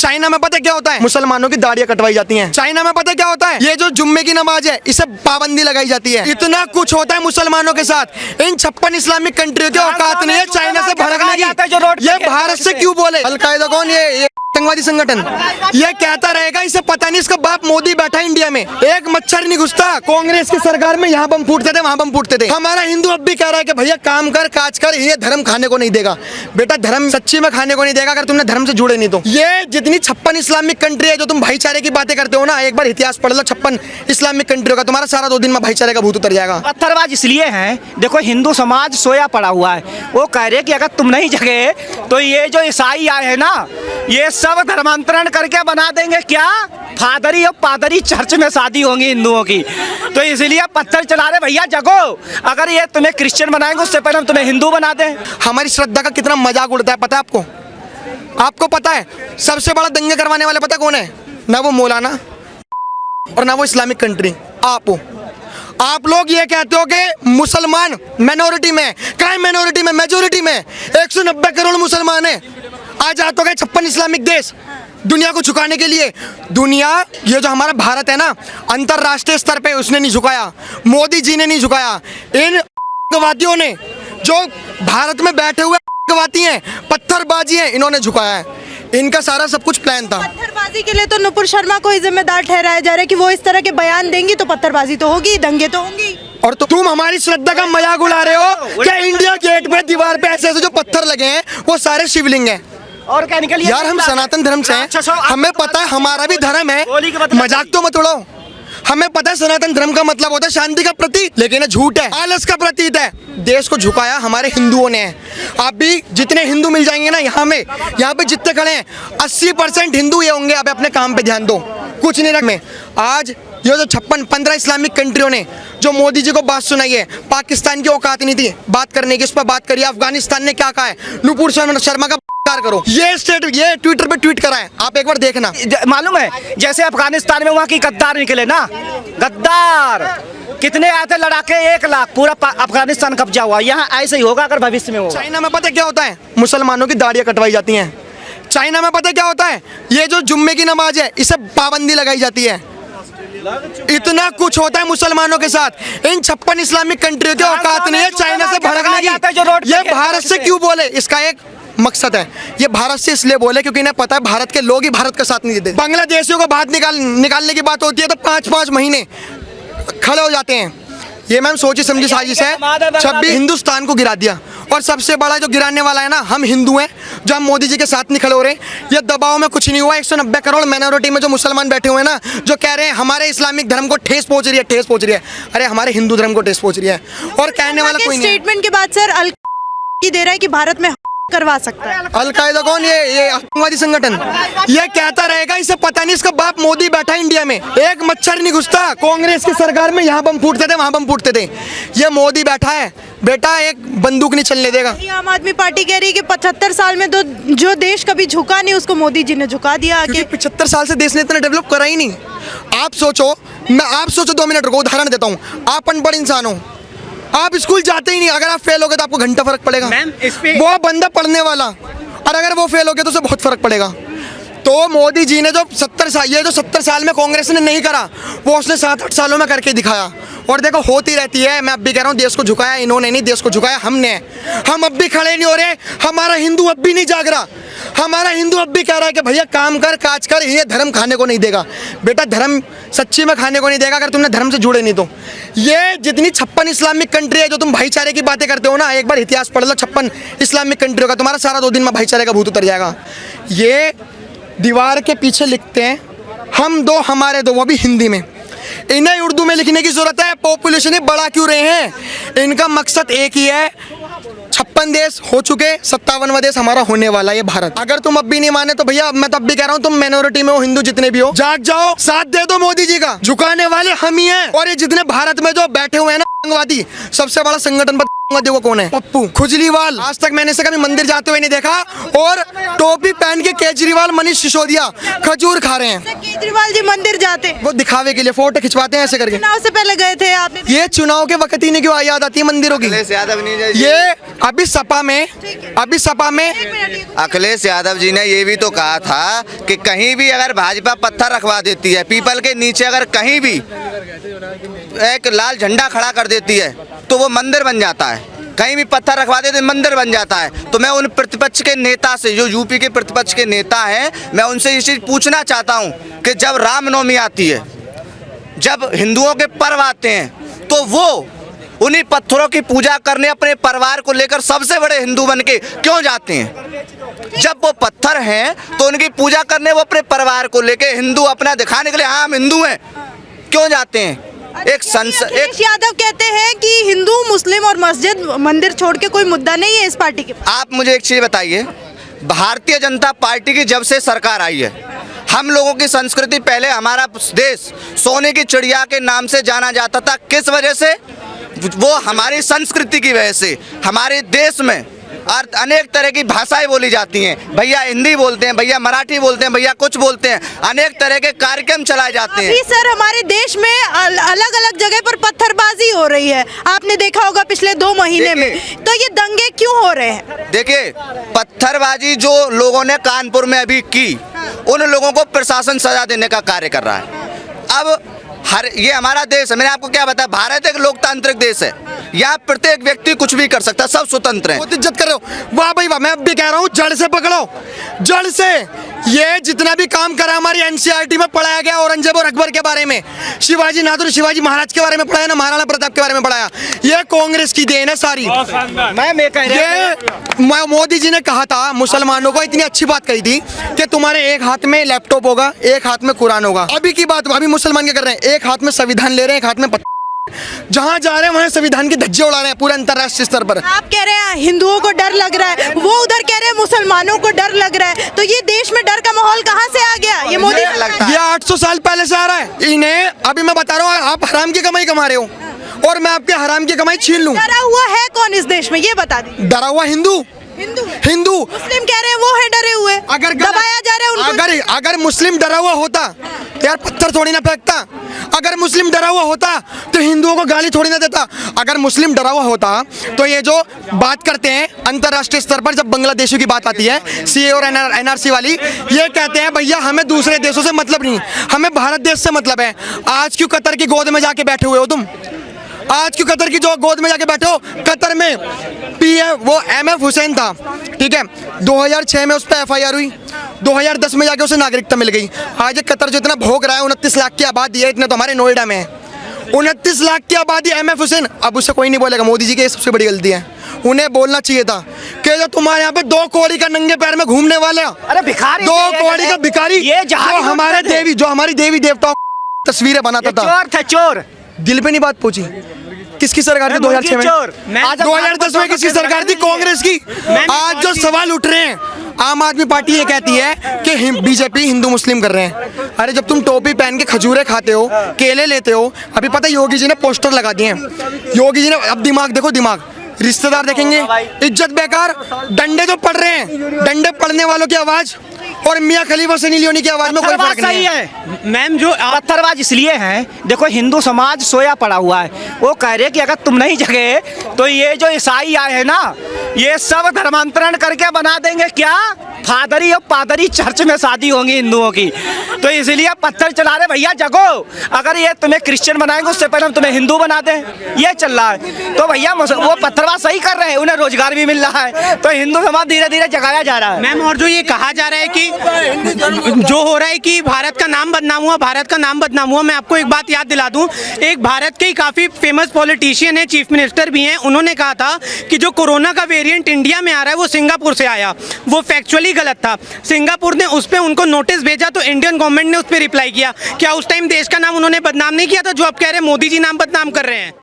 China में पता क्या होता है, मुसलमानों की दाढ़ियां कटवाई जाती हैं। चाइना में पता क्या होता है, ये जो जुम्मे की नमाज है इसे पाबंदी लगाई जाती है। इतना कुछ होता है मुसलमानों के साथ। इन 56 इस्लामिक कंट्रियों की औकात नहीं है चाइना से भड़कने की। ये भारत से क्यों बोले? अलकायदा कौन? ये आतंकवादी संगठन। ये कहता रहेगा, इसे पता नहीं इसका बाप मोदी बैठा इंडिया में, एक मच्छर नहीं घुसता। कांग्रेस की सरकार में यहाँ बम फूटते थे, वहाँ बम फूटते थे। हमारा हिंदू अब भी कह रहा है कि भैया काम कर, काज कर, ये धर्म खाने को नहीं देगा। बेटा धर्म सच्ची में खाने को नहीं देगा अगर तुमने धर्म से जुड़े नहीं तो। ये जितनी 56 इस्लामिक कंट्री है, जो तुम भाईचारे की बातें करते हो ना, एक बार इतिहास पढ़ लो 56 इस्लामिक कंट्रियों का, तुम्हारा सारा 2 दिन में भाईचारे का भूत उतर जाएगा। पत्थरबाज इसलिए हैं, देखो हिंदू समाज सोया पड़ा हुआ है। वो कह रहे कि अगर तुम नहीं जगे तो ये जो ईसाई आए हैं ना, ये सब धर्मांतरण करके बना देंगे क्या, फादरी और पादरी चर्च में शादी होंगी हिंदुओं की। तो इसलिए पत्थर चला रहे, भैया जगो। अगर ये तुम्हें क्रिश्चियन बनाएंगे उससे पहले हम तुम्हें हिंदू बना दें। हमारी श्रद्धा का कितना मजाक उड़ता है पता है आपको? आपको पता है सबसे बड़ा दंगे करवाने वाले पता कौन है? ना वो मौलाना और ना वो इस्लामिक कंट्री, आप हो। आप लोग ये कहते हो कि मुसलमान माइनॉरिटी में, क्या माइनॉरिटी में, मेजोरिटी में 190 करोड़ मुसलमान है। आज आ तो गए 56 इस्लामिक देश दुनिया को झुकाने के लिए। दुनिया, ये जो हमारा भारत है ना, अंतरराष्ट्रीय स्तर पे उसने नहीं झुकाया, मोदी जी ने नहीं झुकाया। इन वादियों ने, जो भारत में बैठे हुए वादी हैं, पत्थरबाजी हैं, इन्होंने झुकाया है। इनका सारा सब कुछ प्लान था। पत्थरबाजी के लिए तो नुपुर शर्मा को ही जिम्मेदार ठहराया जा रहा है कि वो इस तरह के बयान देंगी तो पत्थरबाजी तो होगी, दंगे तो होंगी। और तो तुम हमारी श्रद्धा का मजाक उड़ा रहे हो। क्या इंडिया गेट पे दीवार पे ऐसे ऐसे जो पत्थर लगे हैं वो सारे शिवलिंग हैं? और क्या निकलिए यार, हम सनातन धर्म से हैं, हमें पता है हमारा भी धर्म है, मजाक तो मत उड़ाओ। हमें पता है सनातन धर्म का मतलब होता है शांति का प्रतीक, लेकिन ये झूठ है, आलस का प्रतीक है। देश को झुकाया हमारे हिंदुओं ने है। आप भी जितने हिंदू मिल जाएंगे ना यहाँ पे जितने खड़े हैं 80% हिंदू ये होंगे। अब अपने काम पे ध्यान दो, कुछ नहीं रख में। आज ये जो 15 इस्लामिक कंट्रियों ने जो मोदी जी को बात सुनाई है, पाकिस्तान की औकात नहीं थी बात करने की, इस पर बात करिए। अफगानिस्तान ने क्या कहा है, नुपुर शर्मा का करो। ये ट्विटर पे ट्वीट करा है, आप एक बार देखना। मालूम है जैसे अफगानिस्तान में वहाँ की गद्दार निकले ना, गद्दार कितने आए थे लड़ाके, 1 लाख, पूरा अफगानिस्तान कब्जा हुआ। यहाँ ऐसे ही होगा अगर भविष्य में होगा। चाइना में पता क्या होता है, मुसलमानों की दाढ़ियां कटवाई जाती हैं। चाइना में पता क्या होता है, ये जो जुम्मे की नमाज है इसे पाबंदी लगाई जाती है। इतना कुछ होता है मुसलमानों के साथ। इन 56 इस्लामिक कंट्रियों की औकात नहीं है चाइना से भड़कने की। ये भारत से क्यों बोले, इसका एक मकसद है। ये भारत से इसलिए बोले क्योंकि इन्हें पता है भारत के लोग ही भारत का साथ नहीं देते। बांग्लादेशियों को बाहर निकालने की बात होती है तो 5-5 महीने खड़े हो जाते हैं। ये मैम सोची समझी साजिश है, 26 हिंदुस्तान को गिरा दिया। और सबसे बड़ा जो गिराने वाला है ना, हम हिंदू हैं जो हम मोदी जी के साथ नहीं खड़े हो रहे। ये दबाव में कुछ नहीं हुआ। 190 करोड़ माइनॉरिटी में जो मुसलमान बैठे हुए हैं ना, जो कह रहे हैं हमारे इस्लामिक धर्म को ठेस पहुंच रही है, अरे हमारे हिंदू धर्म को ठेस पहुंच रही है। और कहने वाला कोई नहीं। स्टेटमेंट के बाद सर दे रहा है कि भारत में करवा सकता है। अलकायदा कौन? ये आतंकवादी संगठन। ये कहता रहेगा, इसे पता नहीं इसका बाप मोदी बैठा इंडिया में, एक मच्छर नहीं घुसता। कांग्रेस की सरकार में यहाँ बम फूटते थे, वहाँ बम फूटते थे। ये मोदी बैठा है, बेटा एक बंदूक नहीं चलने देगा। आम आदमी पार्टी कह रही है कि 75 साल में तो जो देश कभी झुका नहीं उसको मोदी जी ने झुका दिया। 75 साल से देश ने इतना डेवलप करा ही नहीं। आप सोचो 2 मिनट रुको, उदाहरण देता हूँ। आप अनपढ़ इंसान हो, आप स्कूल जाते ही नहीं, अगर आप फेल हो गए तो आपको घंटा फर्क पड़ेगा। वो बंदा पढ़ने वाला, और अगर वो फेल हो गया तो उसे बहुत फर्क पड़ेगा। तो मोदी जी ने जो 70 साल में कांग्रेस ने नहीं करा, वो उसने 7-8 सालों में करके दिखाया। और देखो होती रहती है। मैं अब भी कह रहा हूँ, देश को झुकाया इन्होंने नहीं, देश को झुकाया हमने। हम अब भी खड़े नहीं हो रहे। हमारा हिंदू अब भी नहीं जाग रहा। हमारा हिंदू अब भी कह रहा है कि भैया काम कर, काज कर, ये धर्म खाने को नहीं देगा। बेटा धर्म सच्ची में खाने को नहीं देगा अगर तुमने धर्म से जुड़े नहीं तो। ये जितनी 56 इस्लामिक कंट्री है, जो तुम भाईचारे की बातें करते हो ना, एक बार इतिहास पढ़ लो 56 इस्लामिक कंट्रियों का, तुम्हारा सारा 2 दिन में भाईचारे का भूत उतर जाएगा। ये दीवार के पीछे लिखते हैं हम दो हमारे दो, वो भी हिंदी में। इन्हें उर्दू में लिखने की जरूरत है। पॉपुलेशन ही बढ़ा क्यों रहे हैं? इनका मकसद एक ही है, 56 देश हो चुके, 57वां देश हमारा होने वाला है भारत। अगर तुम अब भी नहीं माने तो भैया मैं तब भी कह रहा हूँ, तुम माइनॉरिटी में हो, हिंदू जितने भी हो, जाग जाओ, साथ दे दो मोदी जी का। झुकाने वाले हम ही हैं। और ये जितने भारत में जो बैठे हुए हैं ना आतंकवादी, सबसे बड़ा संगठन देखो कौन है, पप्पू खुजलीवाल। आज तक मैंने इसे कभी मंदिर जाते हुए नहीं देखा। और टोपी पहन के केजरीवाल, मनीष सिसोदिया खजूर खा रहे हैं। केजरीवाल जी मंदिर जाते, वो दिखावे के लिए फोटो खिंचवाते हैं ऐसे करके। चुनाव से पहले गए थे आपने? ये चुनाव के वक्त ही नहीं क्यों याद आती है मंदिरों की। ये अभी सपा में अखिलेश यादव जी ने ये भी तो कहा था कि कहीं भी अगर भाजपा पत्थर रखवा देती है, पीपल के नीचे अगर कहीं भी एक लाल झंडा खड़ा कर देती है तो वो मंदिर बन जाता है। कहीं भी पत्थर रखवा देते मंदिर बन जाता है। तो मैं उन प्रतिपक्ष के नेता से, जो यूपी के प्रतिपक्ष के नेता हैं, मैं उनसे ये चीज़ पूछना चाहता हूँ कि जब रामनवमी आती है, जब हिंदुओं के पर्व आते हैं, तो वो उन्हीं पत्थरों की पूजा करने अपने परिवार को लेकर सबसे बड़े हिंदू बन के क्यों जाते हैं? जब वो पत्थर हैं तो उनकी पूजा करने वो अपने परिवार को लेके, हिंदू अपना दिखाने के लिए हाँ हम हिंदू हैं, क्यों जाते हैं? अखिलेश यादव कहते हैं कि हिंदू, मुस्लिम और मस्जिद, मंदिर छोड़ के कोई मुद्दा नहीं है इस पार्टी के पास। आप मुझे एक चीज़ बताइए, भारतीय जनता पार्टी की जब से सरकार आई है, हम लोगों की संस्कृति, पहले हमारा देश सोने की चिड़िया के नाम से जाना जाता था। किस वजह से? वो हमारी संस्कृति की वजह से। हमारे देश में और अनेक तरह की भाषाएं बोली जाती हैं। भैया हिंदी बोलते हैं, भैया मराठी बोलते हैं, भैया कुछ बोलते हैं। अनेक तरह के कार्यक्रम चलाए जाते हैं। अभी सर हमारे देश में अलग अलग जगह पर पत्थरबाजी हो रही है, आपने देखा होगा पिछले 2 महीने में। तो ये दंगे क्यों हो रहे हैं? देखिए, पत्थरबाजी जो लोगों ने कानपुर में अभी की, उन लोगों को प्रशासन सजा देने का कार्य कर रहा है। अब ये हमारा देश है, मैंने आपको क्या बताया, भारत एक लोकतांत्रिक देश है। यहाँ प्रत्येक व्यक्ति कुछ भी कर सकता है, सब स्वतंत्र है। बहुत इज्जत कर रहे हो, वाह भाई वाह। मैं अब भी कह रहा हूँ, जड़ से पकड़ो, जड़ से। ये जितना भी काम करा हमारी एनसीईआरटी में पढ़ाया गया, औरंगजेब और अकबर के बारे में, शिवाजी नाथुर, शिवाजी महाराज के बारे में पढ़ाया ना, महाराणा प्रताप के बारे में पढ़ाया, ये कांग्रेस की देन है सारी। ये मोदी जी ने कहा था, मुसलमानों को इतनी अच्छी बात कही थी कि तुम्हारे एक हाथ में लैपटॉप होगा, एक हाथ में कुरान होगा। अभी की बात, अभी मुसलमान क्या कर रहे हैं, एक हाथ में संविधान ले रहे हैं, एक हाथ में जहाँ जा रहे हैं वहाँ संविधान के धज्जे उड़ा रहे हैं पूरे अंतर्राष्ट्रीय स्तर पर। आप कह रहे हैं हिंदुओं को डर लग रहा है, वो उधर कह रहे हैं मुसलमानों को डर लग रहा है। तो ये देश में डर का माहौल कहाँ से आ गया? ये मोदी लगता है, ये 800 साल पहले से आ रहा है। इन्हें अभी मैं बता रहा हूँ, आप हराम की कमाई कमा रहे हो और मैं आपके हराम की कमाई छीन लूं। डरा हुआ है कौन इस देश में, ये बता दीजिए। डरा हुआ हिंदू। मुस्लिम कह रहे हैं वो है डरे हुए, अगर दबाया जा रहा है उनको। अगर मुस्लिम डरा हुआ होता तो यार पत्थर थोड़ी ना फेंकता। अगर मुस्लिम डरा हुआ होता तो हिंदुओं को गाली थोड़ी ना देता। अगर मुस्लिम डरा हुआ होता तो ये जो बात करते हैं अंतर्राष्ट्रीय स्तर पर, जब बांग्लादेशियों की बात आती है, सीए और एनआरसी वाली, ये कहते हैं भैया हमें दूसरे देशों से मतलब नहीं, हमें भारत देश से मतलब है। आज क्यों कतर की गोद में जाके बैठे हुए हो तुम? आज क्यों कतर की जो गोद में जाके बैठे हो? कतर में वो एमएफ हुसैन था, ठीक है, 2006 में उस पर एफआईआर हुई, 2010 में जाके उसे नागरिकता मिल गई। आज कतर जो इतना भोग रहा है, 29 लाख की आबादी है, इतने तो हमारे नोएडा में है, 29 लाख की आबादी, एमएफ हुसैन। अब उसे कोई नहीं बोलेगा, मोदी जी की सबसे बड़ी गलती है। उन्हें बोलना चाहिए था कि जो तुम्हारे यहाँ पे 2 कौड़ी का नंगे पैर में घूमने वाले, अरे भिखारी, 2 कौड़ी का भिखारी, जो हमारी देवी देवताओं तस्वीरें बनाता था, चोर था, चोर। दिल पे नहीं बात पहुंची। किसकी सरकार थी 2006 में? 2010 में किसकी सरकार थी? कांग्रेस की। आज जो सवाल उठ रहे हैं, आम आदमी पार्टी ये कहती है कि बीजेपी हिंदू मुस्लिम कर रहे हैं। अरे जब तुम टोपी पहन के खजूरे खाते हो, केले लेते हो, अभी पता है योगी जी ने पोस्टर लगा दिए हैं। योगी जी ने, अब दिमाग देखो, दिमाग, रिश्तेदार देखेंगे, इज्जत बेकार, डंडे तो पड़ रहे हैं, डंडे पड़ने वालों की आवाज और मियां खलीफा सनी लियोनी की आवाज में कोई फर्क नहीं है। मैम जो पत्थरबाज इसलिए हैं, देखो हिंदू समाज सोया पड़ा हुआ है। वो कह रहे कि अगर तुम नहीं जगे तो ये जो ईसाई आए हैं ना, ये सब धर्मांतरण करके बना देंगे क्या? फादरी और पादरी चर्च में शादी होंगी हिंदुओं की, तो इसलिए पत्थर चला रहे। भैया जगो, अगर ये तुम्हें क्रिश्चियन बनाएंगे उससे पहले हम तुम्हें हिंदू बना दें, ये चल रहा है। तो भैया वो पत्थरबाज सही कर रहे हैं, उन्हें रोजगार भी मिल रहा है, तो हिंदू समाज धीरे धीरे जगाया जा रहा है। मैम और जो ये कहा जा रहा है कि जो हो रहा है कि भारत का नाम बदनाम हुआ, भारत का नाम बदनाम हुआ, मैं आपको एक बात याद दिला दूं, एक भारत के काफी फेमस पॉलिटिशियन है, चीफ मिनिस्टर भी हैं, उन्होंने कहा था कि जो कोरोना का वेरिएंट इंडिया में आ रहा है वो सिंगापुर से आया। वो फैक्चुअली गलत था। सिंगापुर ने उस पर उनको नोटिस भेजा तो इंडियन गवर्नमेंट ने उस पर रिप्लाई किया। क्या उस टाइम देश का नाम उन्होंने बदनाम नहीं किया था, जो आप कह रहे हैं मोदी जी नाम बदनाम कर रहे हैं?